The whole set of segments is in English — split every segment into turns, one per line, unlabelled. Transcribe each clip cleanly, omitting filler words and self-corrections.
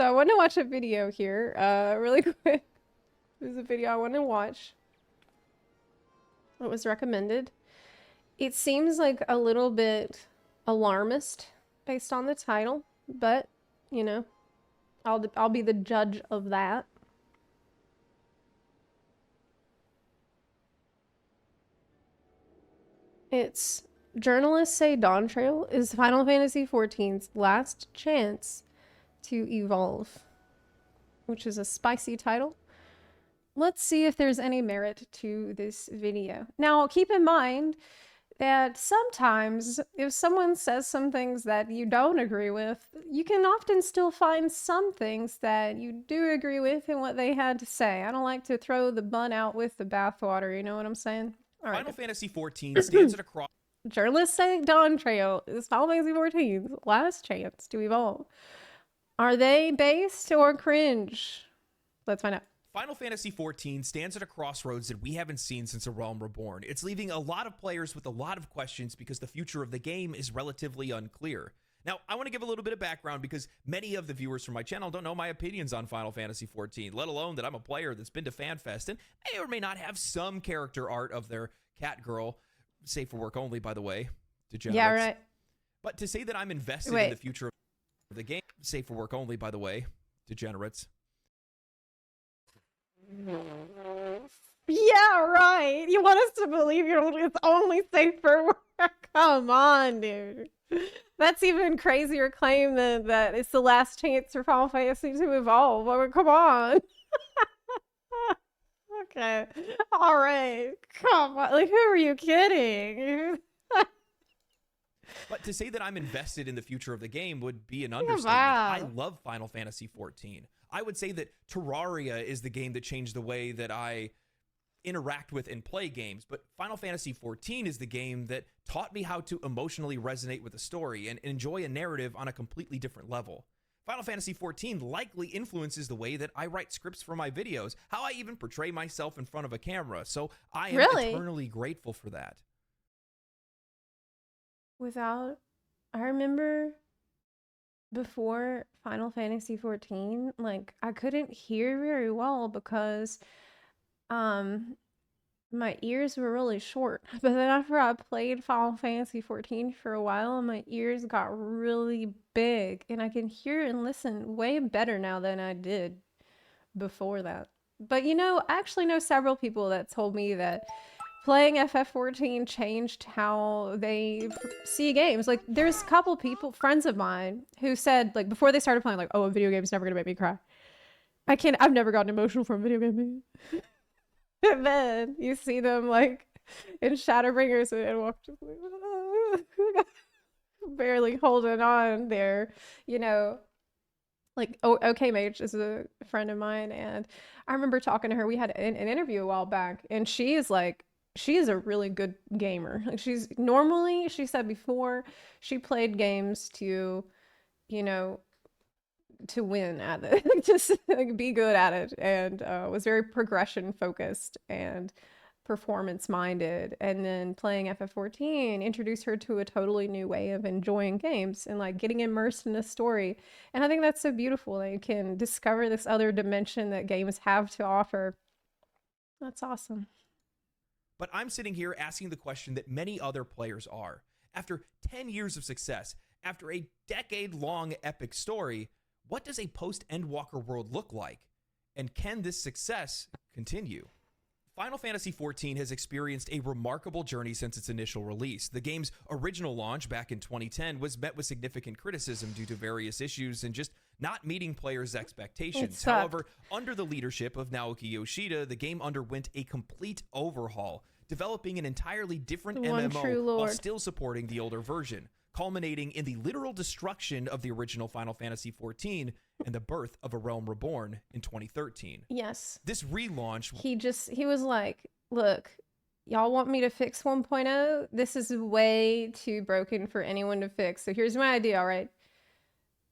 So I want to watch a video here, really quick. There's a video I want to watch. It was recommended. It seems like a little bit alarmist based on the title, but, you know, I'll be the judge of that. It's journalists say Dawntrail is Final Fantasy XIV's last chance to evolve, which is a spicy title. Let's see if there's any merit to this video. Now, keep in mind that sometimes if someone says some things that you don't agree with, you can often still find some things that you do agree with in what they had to say. I don't like to throw the bun out with the bathwater, you know what I'm saying? All right.
Final Fantasy XIV stands at a cross.
Journalists say Dawntrail is Final Fantasy XIV's last chance to evolve. Are they based or cringe? Let's find out.
Final Fantasy XIV stands at a crossroads that we haven't seen since A Realm Reborn. It's leaving a lot of players with a lot of questions because the future of the game is relatively unclear. Now, I want to give a little bit of background because many of the viewers from my channel don't know my opinions on Final Fantasy XIV, let alone that I'm a player that's been to FanFest and may or may not have some character art of their cat girl, safe for work only, by the way, degenerates.
Yeah, right.
But to say that I'm invested in the future of the game, safe for work only, by the way, degenerates.
Yeah, right. You want us to believe it's only safe for work? Come on, dude. That's even crazier claim than that it's the last chance for Final Fantasy to evolve. I mean, come on. Okay. All right. Come on. Like, who are you kidding?
But to say that I'm invested in the future of the game would be an understatement.
Wow.
I love Final Fantasy XIV. I would say that Terraria is the game that changed the way that I interact with and play games, but Final Fantasy XIV is the game that taught me how to emotionally resonate with a story and enjoy a narrative on a completely different level. Final Fantasy XIV likely influences the way that I write scripts for my videos, how I even portray myself in front of a camera, so I am eternally grateful for that.
I remember before Final Fantasy XIV, like, I couldn't hear very well because my ears were really short. But then after I played Final Fantasy XIV for a while, my ears got really big and I can hear and listen way better now than I did before that. But you know, I actually know several people that told me that playing FF14 changed how they see games. Like, there's a couple people, friends of mine, who said, like, before they started playing, like, oh, a video game's never gonna make me cry. I've never gotten emotional from a video game. And then you see them, like, in Shadowbringers and walk just like, barely holding on there, you know. Like, OK Mage is a friend of mine, and I remember talking to her. We had an interview a while back, and she is a really good gamer. Like, she said before, she played games to, you know, to win at it, just like be good at it, and was very progression focused and performance minded. And then playing FF14 introduced her to a totally new way of enjoying games and like getting immersed in a story. And I think that's so beautiful that you can discover this other dimension that games have to offer. That's awesome.
But I'm sitting here asking the question that many other players are. After 10 years of success, after a decade-long epic story, what does a post-Endwalker world look like? And can this success continue? Final Fantasy XIV has experienced a remarkable journey since its initial release. The game's original launch back in 2010 was met with significant criticism due to various issues and just not meeting players' expectations. However, under the leadership of Naoki Yoshida, the game underwent a complete overhaul, developing an entirely different MMO while still supporting the older version, culminating in the literal destruction of the original Final Fantasy XIV and the birth of A Realm Reborn in 2013.
Yes.
This relaunch...
He was like, look, y'all want me to fix 1.0? This is way too broken for anyone to fix. So here's my idea, all right?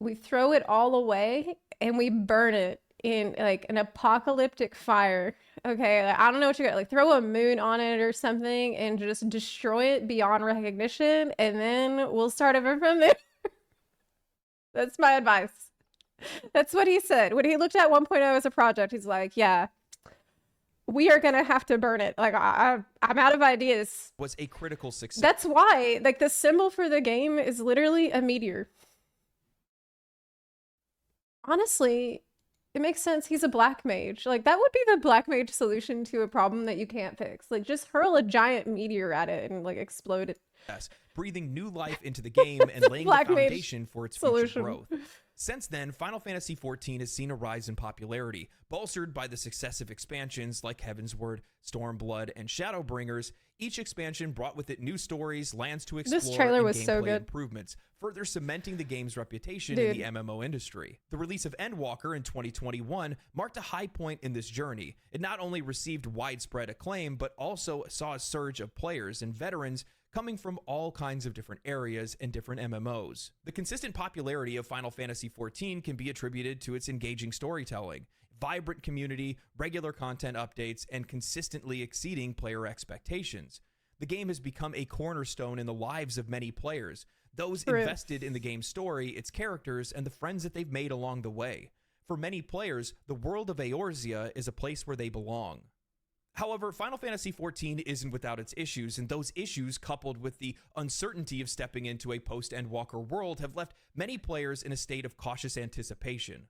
We throw it all away and we burn it in like an apocalyptic fire. Okay, like, I don't know what you got. Like, throw a moon on it or something and just destroy it beyond recognition, and then we'll start over from there. That's my advice. That's what he said. When he looked at 1.0 as a project, he's like, yeah, we are going to have to burn it. Like, I'm out of ideas.
Was a critical success.
That's why, like, the symbol for the game is literally a meteor. Honestly, it makes sense. He's a black mage. Like, that would be the black mage solution to a problem that you can't fix. Like, just hurl a giant meteor at it and, like, explode it.
Breathing new life into the game and laying the foundation for its future growth. Since then, Final Fantasy XIV has seen a rise in popularity, bolstered by the successive expansions like Heavensward, Stormblood, and Shadowbringers. Each expansion brought with it new stories, lands to explore,
this trailer
and
was
gameplay
so good.
improvements, further cementing the game's reputation in the MMO industry. The release of Endwalker in 2021 marked a high point in this journey. It not only received widespread acclaim, but also saw a surge of players and veterans coming from all kinds of different areas and different MMOs. The consistent popularity of Final Fantasy XIV can be attributed to its engaging storytelling, vibrant community, regular content updates, and consistently exceeding player expectations. The game has become a cornerstone in the lives of many players, those invested in the game's story, its characters, and the friends that they've made along the way. For many players, the world of Eorzea is a place where they belong. However, Final Fantasy XIV isn't without its issues, and those issues, coupled with the uncertainty of stepping into a post-Endwalker world, have left many players in a state of cautious anticipation.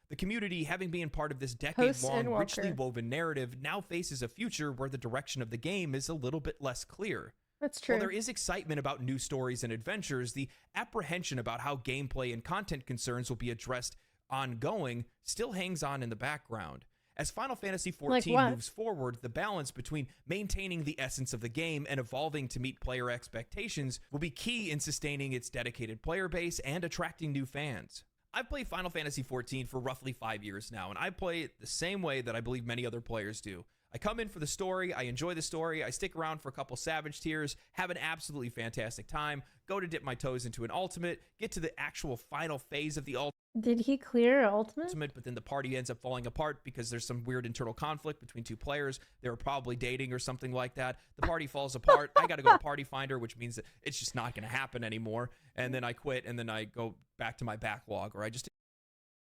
The community, having been part of this decade-long, richly woven narrative, now faces a future where the direction of the game is a little bit less clear.
That's true.
While there is excitement about new stories and adventures, the apprehension about how gameplay and content concerns will be addressed ongoing still hangs on in the background. As Final Fantasy XIV moves forward, the balance between maintaining the essence of the game and evolving to meet player expectations will be key in sustaining its dedicated player base and attracting new fans. I've played Final Fantasy XIV for roughly 5 years now, and I play it the same way that I believe many other players do. I come in for the story, I enjoy the story, I stick around for a couple Savage Tears, have an absolutely fantastic time, go to dip my toes into an ultimate, get to the actual final phase of the ultimate.
Did he clear ultimate?
But then the party ends up falling apart because there's some weird internal conflict between two players. They were probably dating or something like that. The party falls apart. I got to go to Party Finder, which means that it's just not going to happen anymore. And then I quit, and then I go back to my backlog, or I just...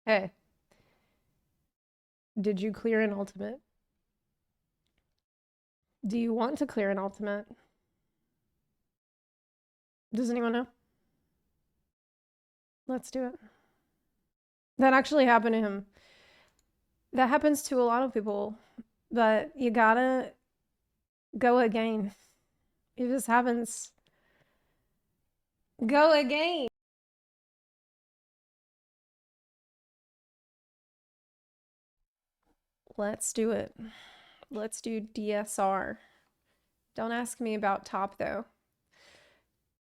Hey. Did you clear an ultimate? Do you want to clear an ultimate? Does anyone know? Let's do it. That actually happened to him. That happens to a lot of people, but you gotta go again. It just happens. Go again. Let's do it. Let's do DSR. Don't ask me about top though.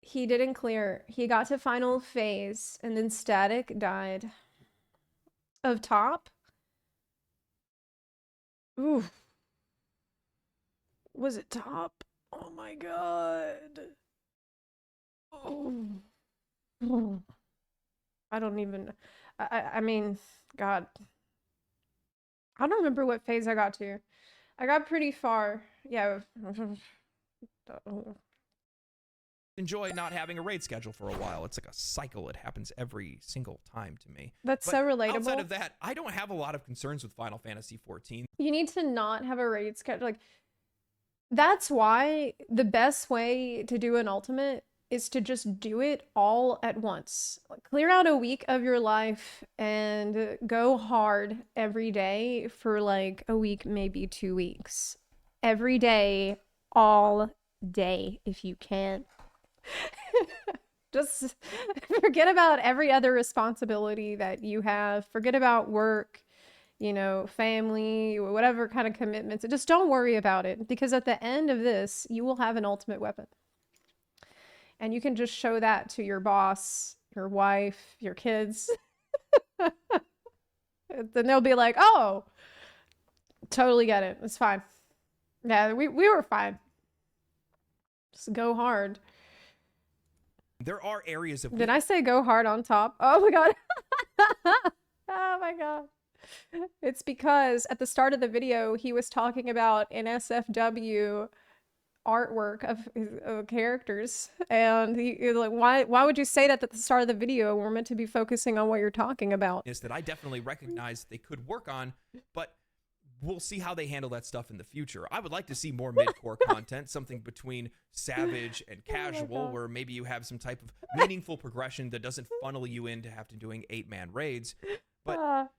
He didn't clear. He got to final phase and then Static died. Of top? Ooh. Was it top? Oh my god. Oh. I don't even... I mean, God. I don't remember what phase I got to. I got pretty far. Yeah.
Enjoy not having a raid schedule for a while. It's like a cycle. It happens every single time to me.
That's so relatable.
Outside of that, I don't have a lot of concerns with Final Fantasy XIV.
You need to not have a raid schedule. Like, that's why the best way to do an ultimate is to just do it all at once. Like, clear out a week of your life and go hard every day for like a week, maybe 2 weeks. Every day, all day, if you can. Just forget about every other responsibility that you have. Forget about work, you know, family, whatever kind of commitments. Just don't worry about it, because at the end of this, you will have an ultimate weapon. And you can just show that to your boss, your wife, your kids. Then they'll be like, oh, totally get it. It's fine. Yeah, we were fine. Just go hard.
There are areas of...
Did I say go hard on top? Oh my god. Oh my god. It's because at the start of the video, he was talking about an SFW artwork of his characters, and you're like, why would you say that at the start of the video? We're meant to be focusing on what you're talking about.
Is that I definitely recognize they could work on, but we'll see how they handle that stuff in the future. I would like to see more mid-core content, something between savage and casual, where maybe you have some type of meaningful progression that doesn't funnel you into have to doing 8-man raids. But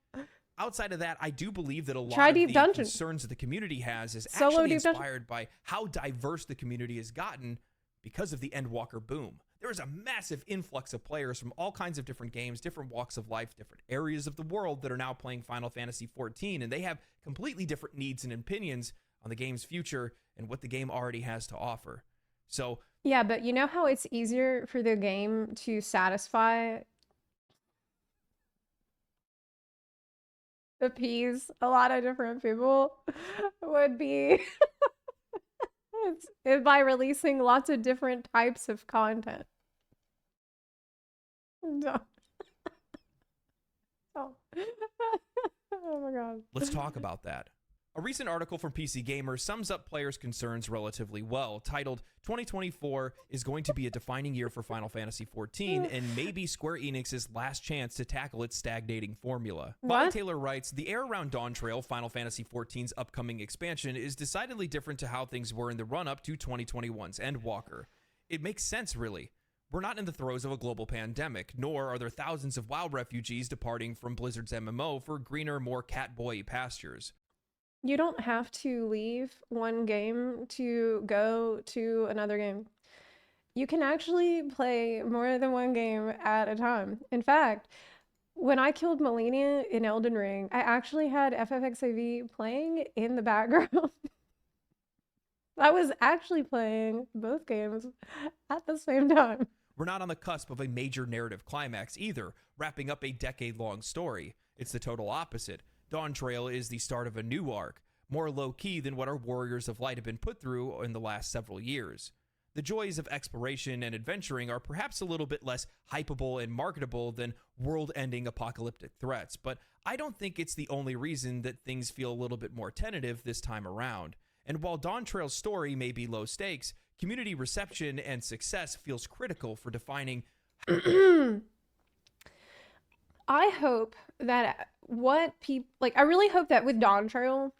outside of that, I do believe that a lot of the concerns that the community has is actually inspired by how diverse the community has gotten because of the Endwalker boom. There is a massive influx of players from all kinds of different games, different walks of life, different areas of the world that are now playing Final Fantasy XIV, and they have completely different needs and opinions on the game's future and what the game already has to offer. So
yeah, but you know how it's easier for the game to satisfy, appease a lot of different people would be it's by releasing lots of different types of content. No. Oh. Oh my god.
Let's talk about that. A recent article from PC Gamer sums up players' concerns relatively well, titled 2024 is going to be a defining year for Final Fantasy XIV and maybe Square Enix's last chance to tackle its stagnating formula. Molly Taylor writes, the air around Dawntrail, Final Fantasy XIV's upcoming expansion, is decidedly different to how things were in the run-up to 2021's Endwalker. It makes sense, really. We're not in the throes of a global pandemic, nor are there thousands of WoW refugees departing from Blizzard's MMO for greener, more catboy pastures.
You don't have to leave one game to go to another game. You can actually play more than one game at a time. In fact, when I killed Melania in Elden Ring, I actually had FFXIV playing in the background. I was actually playing both games at the same time.
We're not on the cusp of a major narrative climax either, wrapping up a decade-long story. It's the total opposite. Dawntrail is the start of a new arc, more low-key than what our Warriors of Light have been put through in the last several years. The joys of exploration and adventuring are perhaps a little bit less hypeable and marketable than world-ending apocalyptic threats, but I don't think it's the only reason that things feel a little bit more tentative this time around. And while Dawntrail's story may be low stakes, community reception and success feels critical for defining.
I hope that I really hope that with Dawntrail,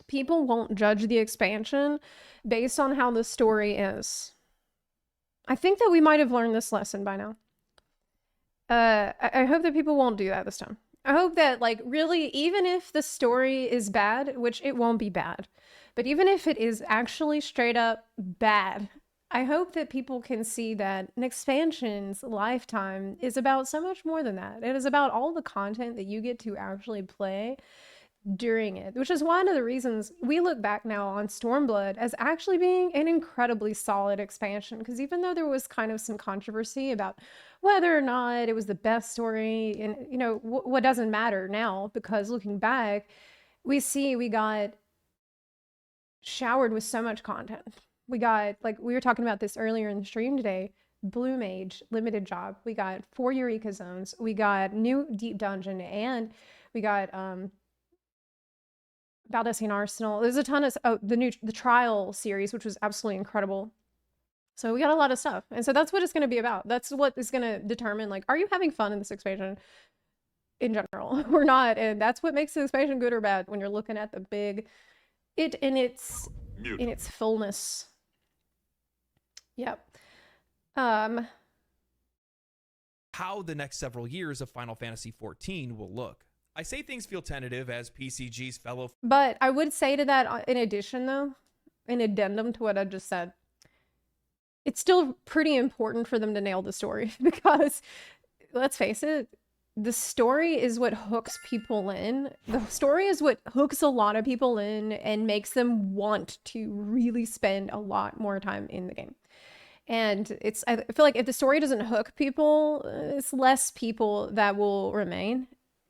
people won't judge the expansion based on how the story is. I think that we might have learned this lesson by now. I hope that people won't do that this time. I hope that, like, really, even if the story is bad, which it won't be bad, but even if it is actually straight up bad, I hope that people can see that an expansion's lifetime is about so much more than that. It is about all the content that you get to actually play during it, which is one of the reasons we look back now on Stormblood as actually being an incredibly solid expansion, because even though there was kind of some controversy about whether or not it was the best story, and you know what doesn't matter now, because looking back we see we got showered with so much content. We got, like we were talking about this earlier in the stream today, Blue Mage limited job, we got 4 Eureka zones, we got new deep dungeon, and we got Baldessian Arsenal. There's a ton of the trial series, which was absolutely incredible. So we got a lot of stuff, and so that's what it's going to be about. That's what is going to determine, like, are you having fun in this expansion in general or not? And that's what makes the expansion good or bad when you're looking at the big in its fullness. Yep.
How the next several years of Final Fantasy XIV will look. I say things feel tentative as PCG's fellow.
But I would say to that, in addition though, in addendum to what I just said, it's still pretty important for them to nail the story, because let's face it, the story is what hooks people in. The story is what hooks a lot of people in and makes them want to really spend a lot more time in the game. And I feel like if the story doesn't hook people, it's less people that will remain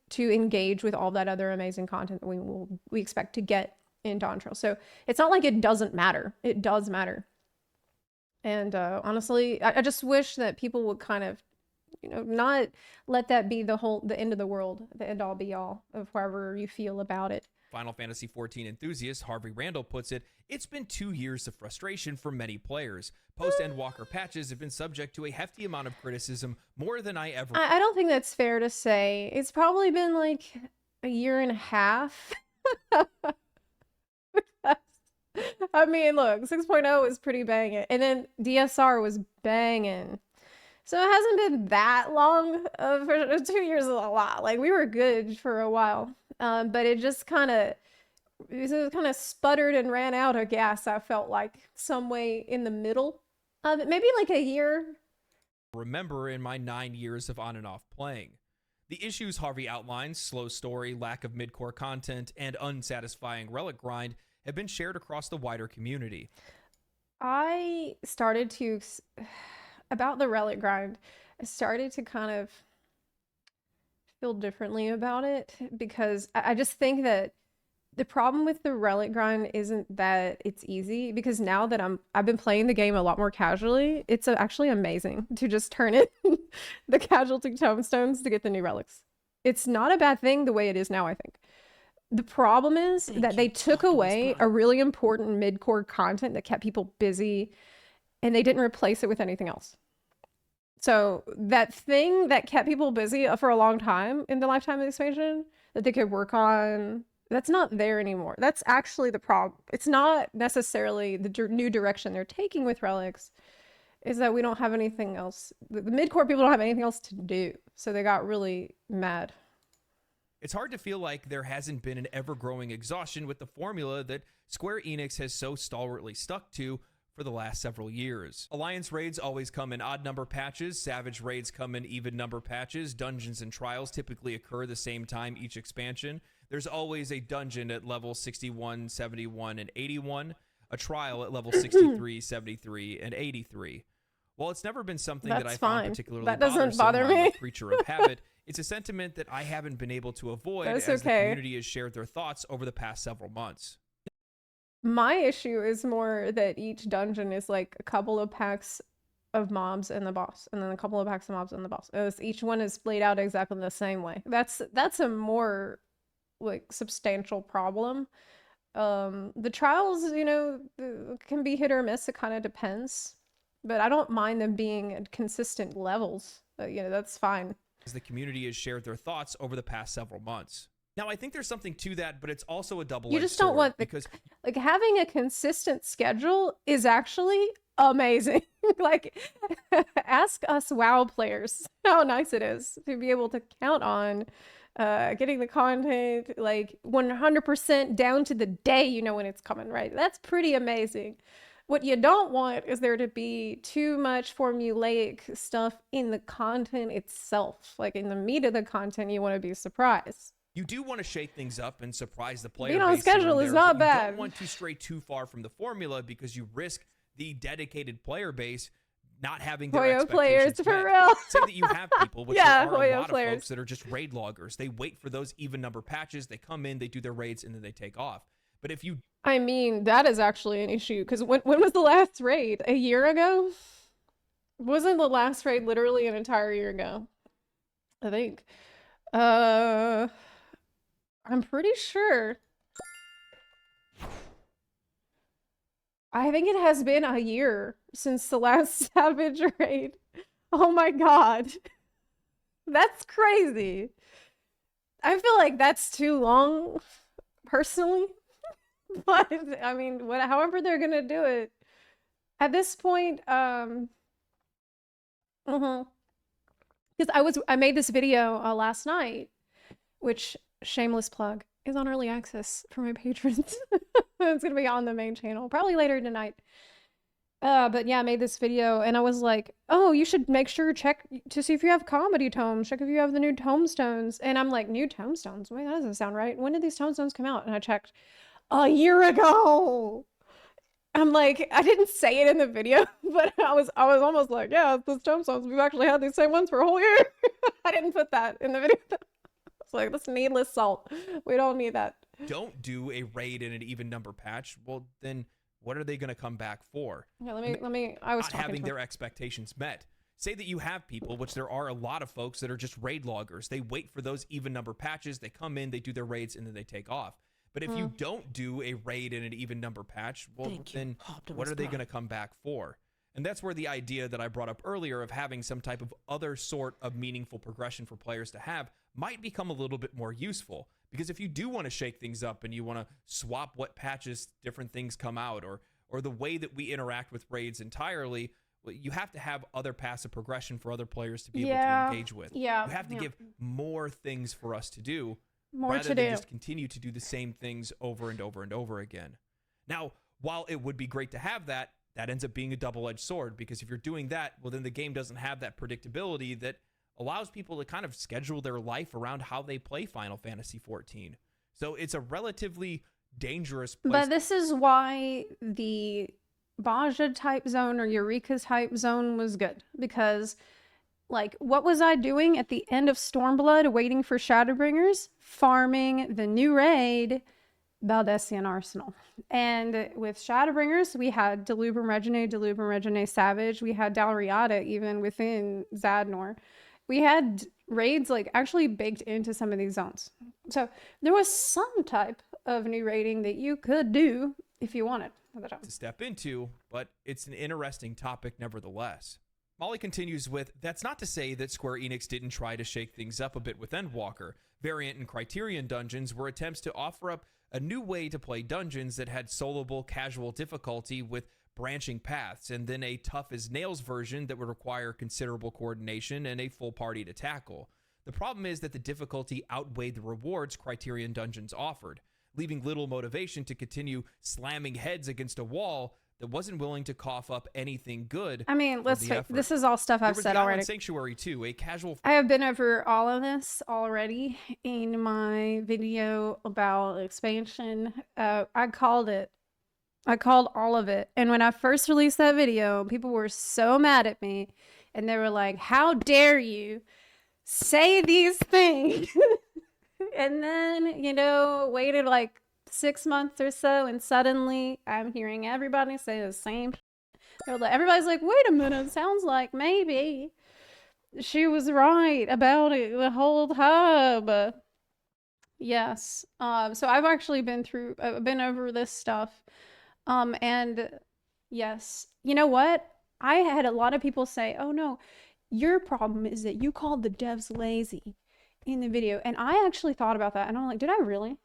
to engage with all that other amazing content that we expect to get in Dawntrail. So it's not like it doesn't matter. It does matter. And honestly, I just wish that people would kind of, you know, not let that be the end of the world, the end all be all of however you feel about it.
Final Fantasy XIV enthusiast Harvey Randall puts it, it's been 2 years of frustration for many players. Post-Endwalker patches have been subject to a hefty amount of criticism, more than I ever...
I don't think that's fair to say. It's probably been like a year and a half. I mean, look, 6.0 was pretty banging. And then DSR was banging. So it hasn't been that long. 2 years is a lot. Like, we were good for a while. But it just kind of sputtered and ran out of gas, I felt like, some way in the middle of it. Maybe like a year.
Remember in my 9 years of on and off playing. The issues Harvey outlines, slow story, lack of mid-core content, and unsatisfying relic grind, have been shared across the wider community.
I started to, about the relic grind, I started to kind of feel differently about it, because I just think that the problem with the relic grind isn't that it's easy, because now that I've been playing the game a lot more casually, it's actually amazing to just turn in the casualty tombstones to get the new relics. It's not a bad thing the way it is now, I think. The problem is that they took away a really important mid-core content that kept people busy, and they didn't replace it with anything else. So that thing that kept people busy for a long time in the Lifetime expansion that they could work on, that's not there anymore. That's actually the problem. It's not necessarily the new direction they're taking with relics, is that we don't have anything else. The mid-core people don't have anything else to do. So they got really mad.
It's hard to feel like there hasn't been an ever-growing exhaustion with the formula that Square Enix has so stalwartly stuck to for the last several years. Alliance raids always come in odd number patches, Savage raids come in even number patches, dungeons and trials typically occur the same time each expansion. There's always a dungeon at level 61, 71, and 81, a trial at level 63, 73, and 83. While it's never been something that I found particularly
bother me.
I'm a creature of habit, it's a sentiment that I haven't been able to avoid as the community has shared their thoughts over the past several months.
My issue is more that each dungeon is like a couple of packs of mobs and the boss, and then a couple of packs of mobs and the boss. Each one is laid out exactly the same way. That's a more like substantial problem. The trials, you know, can be hit or miss. It kind of depends, but I don't mind them being at consistent levels. You know, that's fine.
As the community has shared their thoughts over the past several months. Now, I think there's something to that, but it's also a double-edged sword.
You just don't want because like having a consistent schedule is actually amazing. Like, ask us WoW players how nice it is to be able to count on getting the content like 100% down to the day, you know, when it's coming, right? That's pretty amazing. What you don't want is there to be too much formulaic stuff in the content itself. Like in the meat of the content, you want to be surprised.
You do want to shake things up and surprise the player.
Being on schedule is not bad.
You don't want to stray too far from the formula because you risk the dedicated player base not having their
Hoyo
expectations
players, for
met.
real.
Say that you have people, which
yeah,
there are a lot
players.
of folks that are just raid loggers. They wait for those even number patches. They come in, they do their raids, and then they take off. But if you...
I mean, that is actually an issue, because when was the last raid? A year ago? Wasn't the last raid literally an entire year ago? I think. I'm pretty sure. I think it has been a year since the last Savage raid. Oh my god. That's crazy. I feel like that's too long, personally. But I mean, however they're gonna do it. At this point, because I made this video last night, which, shameless plug, is on early access for my patrons. It's gonna be on the main channel probably later tonight. But yeah, I made this video and I was like, oh, you should make sure check to see if you have comedy tomes, check if you have the new tomestones. And I'm like, new tomestones? Wait, that doesn't sound right. When did these tomestones come out? And I checked a year ago. I'm like, I didn't say it in the video, but I was almost like, yeah, it's the tomestones. We've actually had these same ones for a whole year. I didn't put that in the video. It's like, that's needless salt. We don't need that.
Don't do a raid in an even number patch. Well, then what are they going to come back for?
Yeah, let me. I was
not having their expectations met. Say that you have people, which there are a lot of folks that are just raid loggers. They wait for those even number patches. They come in, they do their raids, and then they take off. But if you don't do a raid and an even number patch, well, then what
Optimus
are they going
Prime.
to come back for? And that's where the idea that I brought up earlier of having some type of other sort of meaningful progression for players to have might become a little bit more useful. Because if you do want to shake things up and you want to swap what patches different things come out, or the way that we interact with raids entirely, well, you have to have other passive progression for other players to be able to engage with.
Yeah.
You have to give more things for us to do
More
rather
to
than
do.
just continue to do the same things over and over and over again. Now, while it would be great to have that, that ends up being a double-edged sword, because if you're doing that, well, then the game doesn't have that predictability that allows people to kind of schedule their life around how they play Final Fantasy XIV. So it's a relatively dangerous place.
But this is why the Baja type zone or Eureka type zone was good, because like, what was I doing at the end of Stormblood waiting for Shadowbringers? Farming the new raid, Baldessian Arsenal. And with Shadowbringers, we had Delubrum Regine Savage. We had Dalriada even within Zadnor. We had raids like actually baked into some of these zones. So there was some type of new raiding that you could do if you wanted at the time.
To step into, but it's an interesting topic nevertheless. Molly continues with, that's not to say that Square Enix didn't try to shake things up a bit with Endwalker. Variant and Criterion Dungeons were attempts to offer up a new way to play dungeons that had soloable casual difficulty with branching paths, and then a tough as nails version that would require considerable coordination and a full party to tackle. The problem is that the difficulty outweighed the rewards Criterion Dungeons offered, leaving little motivation to continue slamming heads against a wall that wasn't willing to cough up anything good.
I mean, let's
the
say
effort.
this is all stuff I've
There was
said
the Island
already.
Sanctuary too, a casual.
I have been over all of this already in my video about expansion. I called it. I called all of it. And when I first released that video, people were so mad at me. And they were like, how dare you say these things? And then, you know, waited like 6 months or so. And suddenly I'm hearing everybody say the same. Everybody's like, wait a minute. Sounds like maybe she was right about it the whole time. Yes. So I've actually been over this stuff. And yes, you know what? I had a lot of people say, oh no, your problem is that you called the devs lazy in the video. And I actually thought about that. And I'm like, did I really?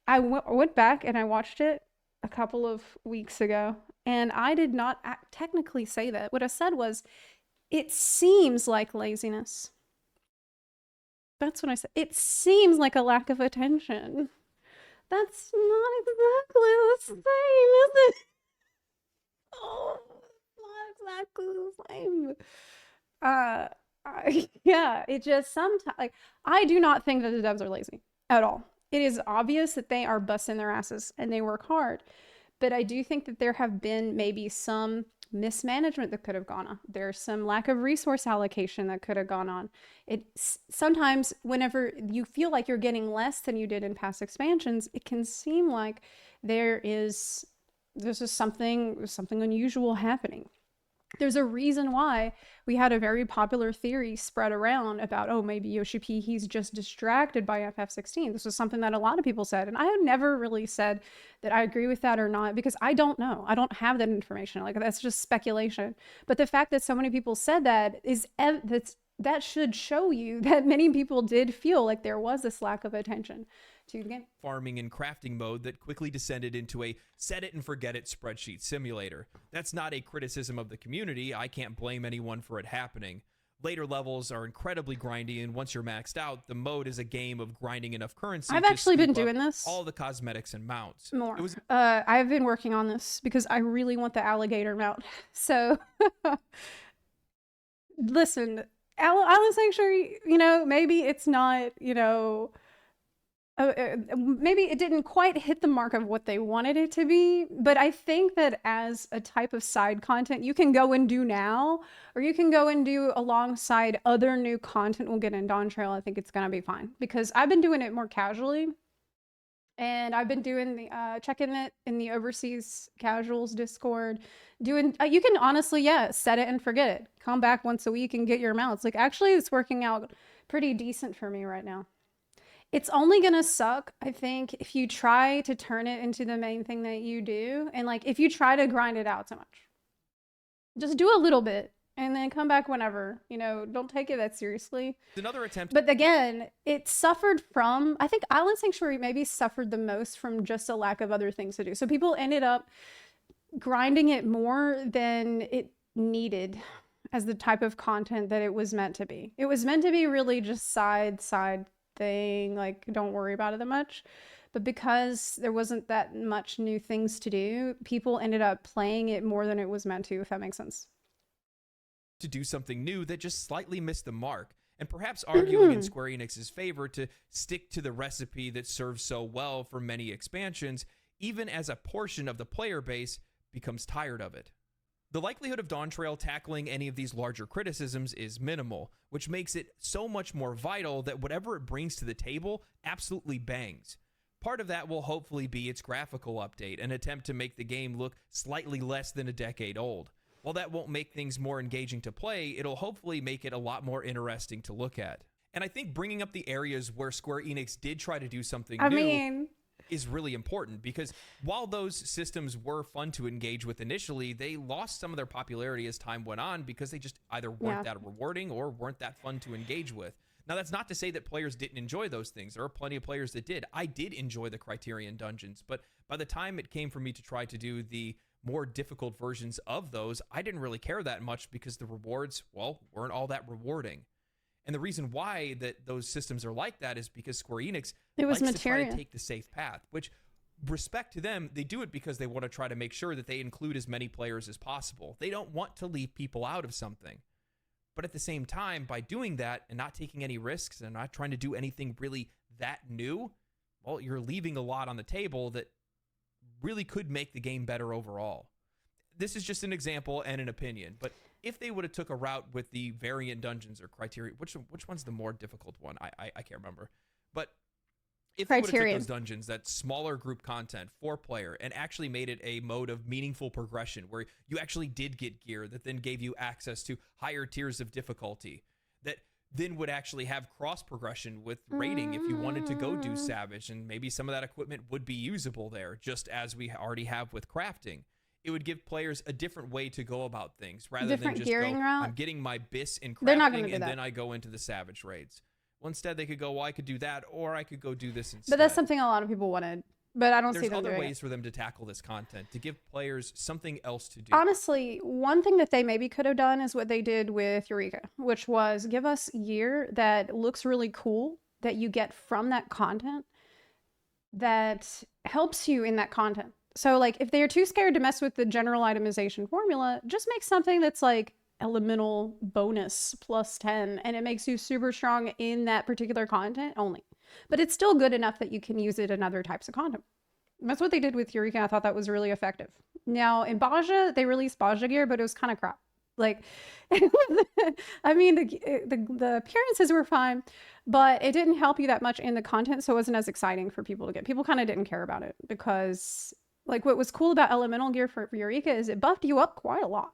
I went back and I watched it a couple of weeks ago. And I did not technically say that. What I said was, it seems like laziness. That's what I said. It seems like a lack of attention. That's not exactly the same, is it? Oh, not exactly the same. Yeah, it just sometimes, like, I do not think that the devs are lazy at all. It is obvious that they are busting their asses and they work hard. But I do think that there have been maybe some mismanagement that could have gone on. There's some lack of resource allocation that could have gone on. It's sometimes whenever you feel like you're getting less than you did in past expansions, it can seem like there's just something unusual happening. There's a reason why we had a very popular theory spread around about, oh, maybe Yoshi P, he's just distracted by FF16. This was something that a lot of people said. And I have never really said that I agree with that or not, because I don't know. I don't have that information. Like, that's just speculation. But the fact that so many people said that that should show you that many people did feel like there was this lack of attention to the game.
Farming and crafting mode that quickly descended into a set it and forget it spreadsheet simulator. That's not a criticism of the community. I can't blame anyone for it happening. Later levels are incredibly grindy, and once you're maxed out, the mode is a game of grinding enough currency.
I've actually been doing this.
All the cosmetics and mounts.
More. I've been working on this because I really want the alligator mount. So, listen, Island Sanctuary, you know, maybe it's not, you know, maybe it didn't quite hit the mark of what they wanted it to be, but I think that as a type of side content you can go and do now, or you can go and do alongside other new content we'll get in Dawntrail, I think it's gonna be fine. Because I've been doing it more casually, and I've been doing the checking it in the Overseas Casuals Discord, doing you can honestly, yeah, set it and forget it, come back once a week and get your mounts. Like, actually it's working out pretty decent for me right now. It's only gonna suck, I think, if you try to turn it into the main thing that you do, and like if you try to grind it out so much. Just do a little bit and then come back whenever. Don't take it that seriously.
Another attempt.
But again, it suffered from, I think Island Sanctuary maybe suffered the most from just a lack of other things to do. So people ended up grinding it more than it needed as the type of content that it was meant to be. It was meant to be really just side thing, like don't worry about it that much. But because there wasn't that much new things to do, people ended up playing it more than it was meant to, if that makes sense.
To do something new that just slightly missed the mark, and perhaps arguing in Square Enix's favor to stick to the recipe that serves so well for many expansions, even as a portion of the player base becomes tired of it. The likelihood of Dawntrail tackling any of these larger criticisms is minimal, which makes it so much more vital that whatever it brings to the table absolutely bangs. Part of that will hopefully be its graphical update, an attempt to make the game look slightly less than a decade old. While that won't make things more engaging to play, it'll hopefully make it a lot more interesting to look at. And I think bringing up the areas where Square Enix did try to do something new is really important, because while those systems were fun to engage with initially, they lost some of their popularity as time went on because they just either weren't that rewarding or weren't that fun to engage with. Now, that's not to say that players didn't enjoy those things. There are plenty of players that did. I did enjoy the Criterion Dungeons, but by the time it came for me to try to do the more difficult versions of those, I didn't really care that much because the rewards, well, weren't all that rewarding. And the reason why that those systems are like that is because Square Enix likes to try to take the safe path, which, respect to them, they do it because they want to try to make sure that they include as many players as possible. They don't want to leave people out of something. But at the same time, by doing that and not taking any risks and not trying to do anything really that new, well, you're leaving a lot on the table that really could make the game better overall. This is just an example and an opinion, but if they would have took a route with the variant dungeons or Criterion, which one's the more difficult one? I can't remember. But if they would have took those dungeons, that smaller group content, 4-player, and actually made it a mode of meaningful progression where you actually did get gear that then gave you access to higher tiers of difficulty, that then would actually have cross progression with raiding if you wanted to go do Savage, and maybe some of that equipment would be usable there, just as we already have with crafting. It would give players a different way to go about things rather than just go, I'm getting my bis in crafting and then I go into the Savage raids. Well, instead they could go, well, I could do that, or I could go do this instead.
But that's something a lot of people wanted. But I don't see them doing it.
There's other ways for them to tackle this content, to give players something else to do.
Honestly, one thing that they maybe could have done is what they did with Eureka, which was give us gear that looks really cool that you get from that content that helps you in that content. So like if they're too scared to mess with the general itemization formula, just make something that's like elemental bonus plus 10 and it makes you super strong in that particular content only. But it's still good enough that you can use it in other types of content. And that's what they did with Eureka. I thought that was really effective. Now in Baja, they released Baja gear, but it was kind of crap. Like, I mean, the appearances were fine, but it didn't help you that much in the content, so it wasn't as exciting for people to get. People kind of didn't care about it because, like, what was cool about elemental gear for Eureka is it buffed you up quite a lot.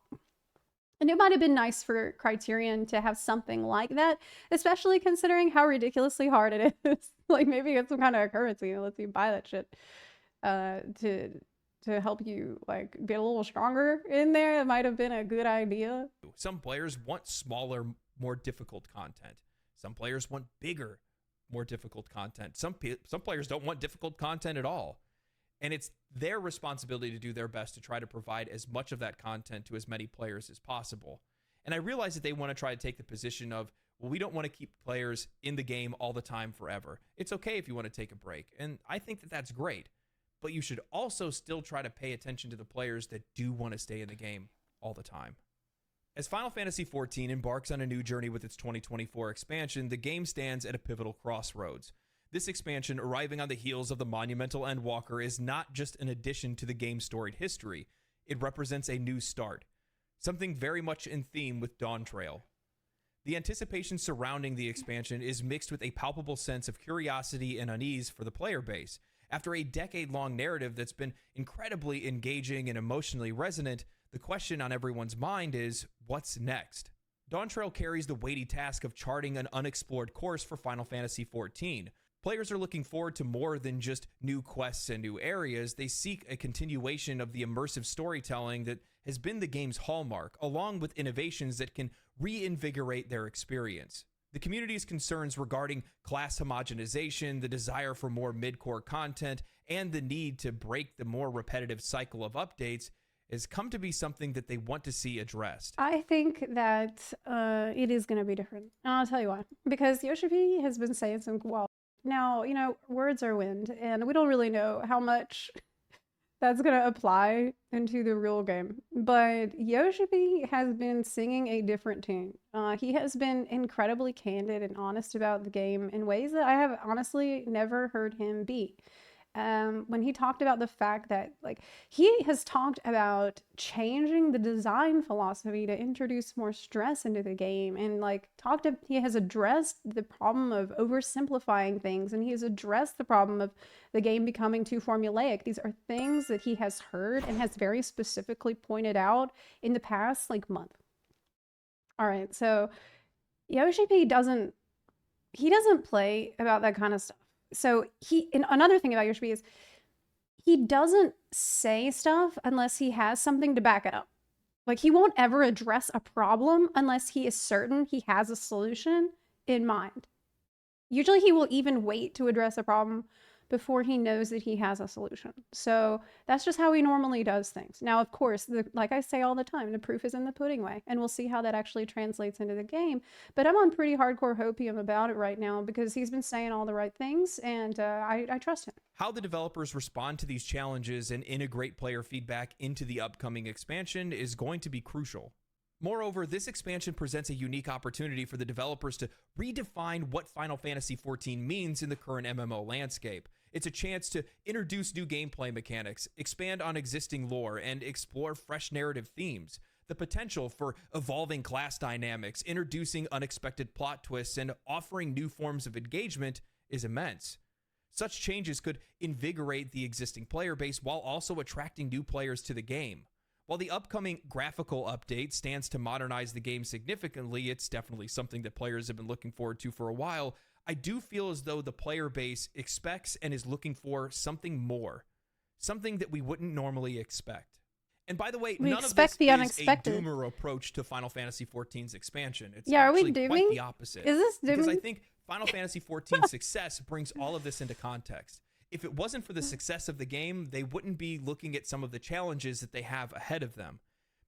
And it might have been nice for Criterion to have something like that, especially considering how ridiculously hard it is. Like, maybe get some kind of currency that lets you buy that shit to help you like get a little stronger in there. It might have been a good idea.
Some players want smaller, more difficult content. Some players want bigger, more difficult content. Some players don't want difficult content at all. And it's their responsibility to do their best to try to provide as much of that content to as many players as possible. And I realize that they want to try to take the position of, well, we don't want to keep players in the game all the time forever. It's okay if you want to take a break. And I think that that's great. But you should also still try to pay attention to the players that do want to stay in the game all the time. As Final Fantasy XIV embarks on a new journey with its 2024 expansion, the game stands at a pivotal crossroads. This expansion, arriving on the heels of the monumental Endwalker, is not just an addition to the game's storied history. It represents a new start, something very much in theme with Dawntrail. The anticipation surrounding the expansion is mixed with a palpable sense of curiosity and unease for the player base. After a decade-long narrative that's been incredibly engaging and emotionally resonant, the question on everyone's mind is, what's next? Dawntrail carries the weighty task of charting an unexplored course for Final Fantasy XIV. Players are looking forward to more than just new quests and new areas. They seek a continuation of the immersive storytelling that has been the game's hallmark, along with innovations that can reinvigorate their experience. The community's concerns regarding class homogenization, the desire for more mid-core content, and the need to break the more repetitive cycle of updates has come to be something that they want to see addressed.
I think that it is going to be different. And I'll tell you why. Because Yoshi P has been saying some, well, now, you know, words are wind, and we don't really know how much that's going to apply into the real game. But Yoshi P has been singing a different tune. He has been incredibly candid and honest about the game in ways that I have honestly never heard him be. When he talked about the fact that, like, he has talked about changing the design philosophy to introduce more stress into the game, and like he has addressed the problem of oversimplifying things, and he has addressed the problem of the game becoming too formulaic. These are things that he has heard and has very specifically pointed out in the past like month. All right, so Yoshi P doesn't play about that kind of stuff. So and another thing about Yoshi P is he doesn't say stuff unless he has something to back it up. Like, he won't ever address a problem unless he is certain he has a solution in mind. Usually he will even wait to address a problem before he knows that he has a solution. So that's just how he normally does things. Now, of course, like I say all the time, the proof is in the pudding way, and we'll see how that actually translates into the game. But I'm on pretty hardcore hopium about it right now because he's been saying all the right things, and I trust him.
How the developers respond to these challenges and integrate player feedback into the upcoming expansion is going to be crucial. Moreover, this expansion presents a unique opportunity for the developers to redefine what Final Fantasy XIV means in the current MMO landscape. It's a chance to introduce new gameplay mechanics, expand on existing lore, and explore fresh narrative themes. The potential for evolving class dynamics, introducing unexpected plot twists, and offering new forms of engagement is immense. Such changes could invigorate the existing player base while also attracting new players to the game. While the upcoming graphical update stands to modernize the game significantly, it's definitely something that players have been looking forward to for a while. I do feel as though the player base expects and is looking for something more, something that we wouldn't normally expect. And by the way, none of this is a doomer approach to Final Fantasy XIV's expansion. It's actually quite the opposite.
Is this dooming?
Because I think Final Fantasy XIV's success brings all of this into context. If it wasn't for the success of the game, they wouldn't be looking at some of the challenges that they have ahead of them.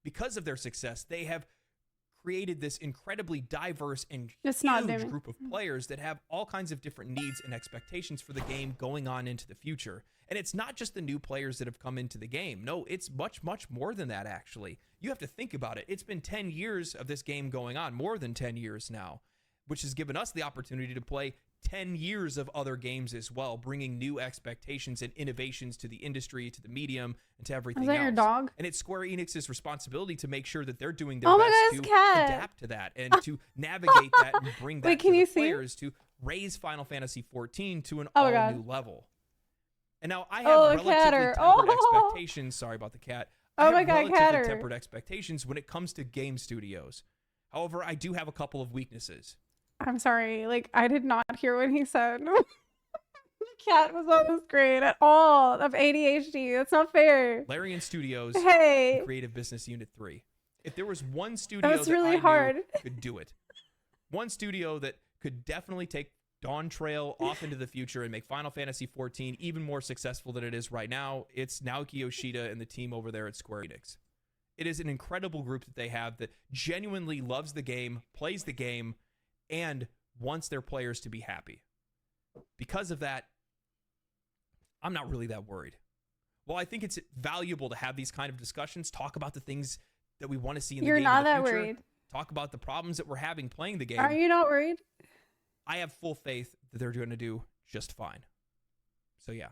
Because of their success, they have created this incredibly diverse and huge group of players that have all kinds of different needs and expectations for the game going on into the future. And it's not just the new players that have come into the game. No, it's much, much more than that, actually. You have to think about it. It's been 10 years of this game going on, more than 10 years now, which has given us the opportunity to play 10 years of other games as well, bringing new expectations and innovations to the industry, to the medium, and to everything else.
Is that your dog?
And it's Square Enix's responsibility to make sure that they're doing their best to adapt to that and to navigate that and bring that to the players to raise Final Fantasy XIV to an all-new level. And now I have relatively tempered expectations. Sorry about the cat. I have relatively tempered expectations when it comes to game studios. However, I do have a couple of weaknesses.
I'm sorry, like, I did not hear what he said. The cat was on the screen at all. Of ADHD. That's not fair.
Larian Studios,
hey.
Creative Business Unit 3. If there was one studio that
really
I knew could do it, one studio that could definitely take Dawntrail off into the future and make Final Fantasy XIV even more successful than it is right now, it's Naoki Yoshida and the team over there at Square Enix. It is an incredible group that they have that genuinely loves the game, plays the game, and wants their players to be happy. Because of that, I'm not really that worried. Well, I think it's valuable to have these kind of discussions, talk about the things that we want to see in the game in the future.
You're not that worried.
Talk about the problems that we're having playing the game.
Are you not worried?
I have full faith that they're going to do just fine. So yeah.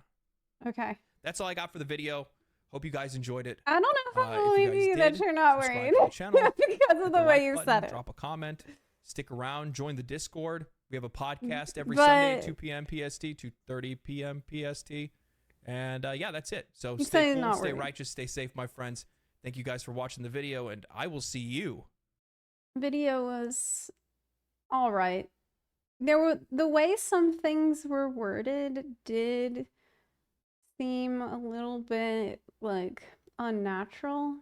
Okay.
That's all I got for the video. Hope you guys enjoyed it.
I don't know if I believe you that you're not worried.
Channel,
because of the way you said it.
Drop a comment. Stick around, join the Discord. We have a podcast every Sunday at 2 p.m. PST, 2:30 p.m. PST. And yeah, that's it. So stay cool, stay righteous, stay safe, my friends. Thank you guys for watching the video, and I will see you.
Video was all right. the way some things were worded did seem a little bit like unnatural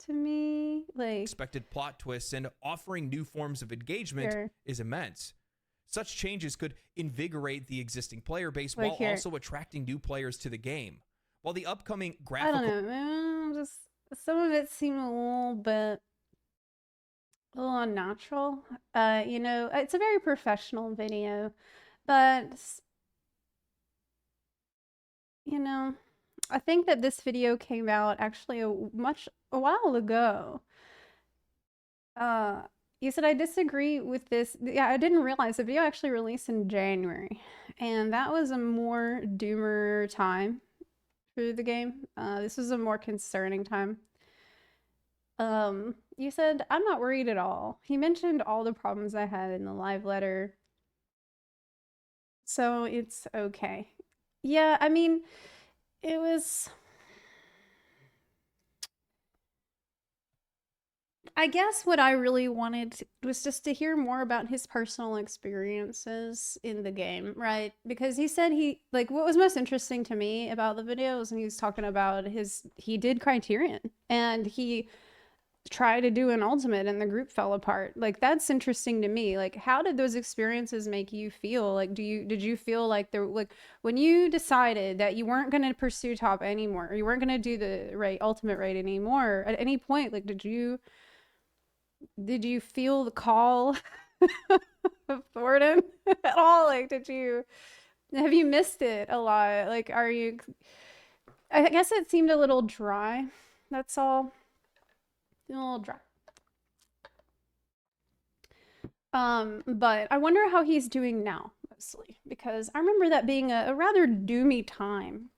to me. Like,
Expected plot twists and offering new forms of engagement
here,
is immense. Such changes could invigorate the existing player base
like
while
here.
also attracting new players to the game. While the upcoming
I
graphical
don't know, just some of it seemed a little unnatural. You know, it's a very professional video, but you know, I think that this video came out actually a while ago. You said I disagree with this. Yeah, I didn't realize the video actually released in January, and that was a more doomer time for the game. This was a more concerning time. You said I'm not worried at all. He mentioned all the problems I had in the live letter, so it's okay. Yeah, I mean, it was. I guess what I really wanted was just to hear more about his personal experiences in the game, right? Because he said like, what was most interesting to me about the videos, and he was talking about he did Criterion, and he tried to do an ultimate, and the group fell apart. Like, that's interesting to me. Like, how did those experiences make you feel? Like, did you feel like like, when you decided that you weren't going to pursue top anymore, or you weren't going to do the ultimate raid anymore, at any point, like, did you feel the call of Thornton at all? Like, have you missed it a lot? Like, I guess it seemed a little dry. That's all. A little dry. But I wonder how he's doing now, mostly, because I remember that being a rather doomy time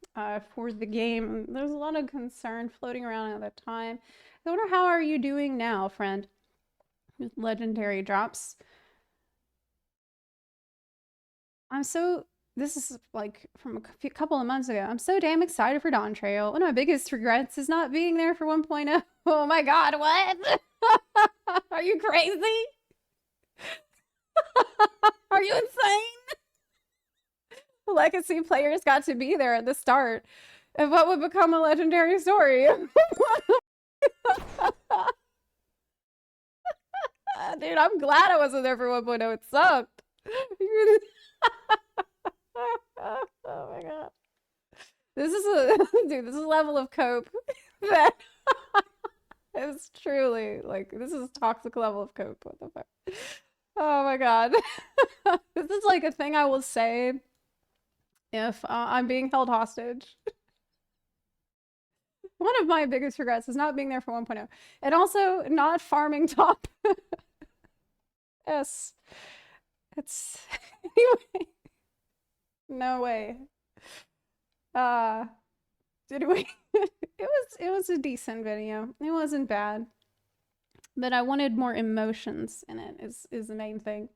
for the game. There's a lot of concern floating around at that time. I wonder, how are you doing now, friend? With legendary drops. This is like from a couple of months ago. I'm so damn excited for Dawntrail. One of my biggest regrets is not being there for 1.0. Oh my god, what? Are you crazy? Are you insane? Legacy players got to be there at the start of what would become a legendary story. Dude, I'm glad I wasn't there for 1.0. It sucked. Oh my god. This is a level of cope that is truly, like, this is toxic level of cope. What the fuck? Oh my god. This is like a thing I will say if I'm being held hostage. One of my biggest regrets is not being there for 1.0, and also not farming top. Yes. It's anyway. No way. Anyway, it was a decent video. It wasn't bad, but I wanted more emotions in it. Is the main thing.